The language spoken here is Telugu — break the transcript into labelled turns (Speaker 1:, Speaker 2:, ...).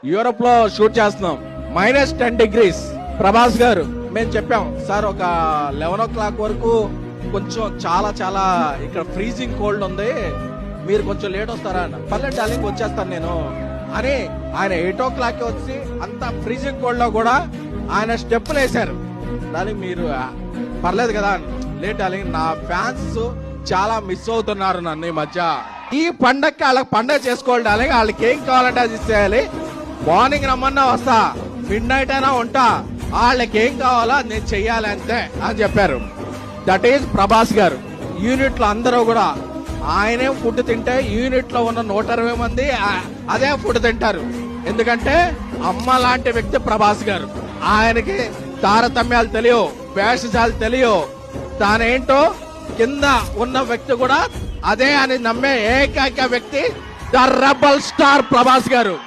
Speaker 1: యూరోప్ లో షూట్ చేస్తున్నాం, -10 degrees. ప్రభాస్ గారు మేము చెప్పాం సార్ ఒక 11 o'clock వరకు కొంచెం చాలా ఇక్కడ ఫ్రీజింగ్ కోల్డ్ ఉంది, మీరు కొంచెం లేట్ వస్తారా అన్న. పర్లేదు డార్లింగ్ వచ్చేస్తాను నేను అని ఆయన 8 o'clock వచ్చి అంత ఫ్రీజింగ్ కోల్డ్ లో కూడా ఆయన స్టెప్పులు వేశారు. డార్లింగ్ మీరు పర్లేదు కదా, లేట్ డార్లింగ్, నా ఫ్యాన్స్ చాలా మిస్ అవుతున్నారు నన్ను ఈ మధ్య. ఈ పండగకి వాళ్ళకి పండగ చేసుకోవాలి డార్లింగ్, వాళ్ళకి ఏం కావాలంటే అది ఇచ్చేయాలి. మార్నింగ్ రమ్మన్నా వస్తా, మిడ్-నైట్ అయినా ఉంటా, వాళ్ళకి ఏం కావాలో అది నేను చెయ్యాలి అంతే అని చెప్పారు. దట్ ఈజ్ ప్రభాస్ గారు. యూనిట్ లో అందరూ కూడా ఆయనే ఫుడ్ తింటే యూనిట్ లో ఉన్న 120 మంది అదే ఫుడ్ తింటారు. ఎందుకంటే అమ్మ లాంటి వ్యక్తి ప్రభాస్ గారు. ఆయనకి తారతమ్యాలు తెలియవు, వేషజాలు తెలియవు, తానేంటో కింద ఉన్న వ్యక్తి కూడా అదే అని నమ్మే ఏకైక వ్యక్తి ద రెబల్ స్టార్ ప్రభాస్ గారు.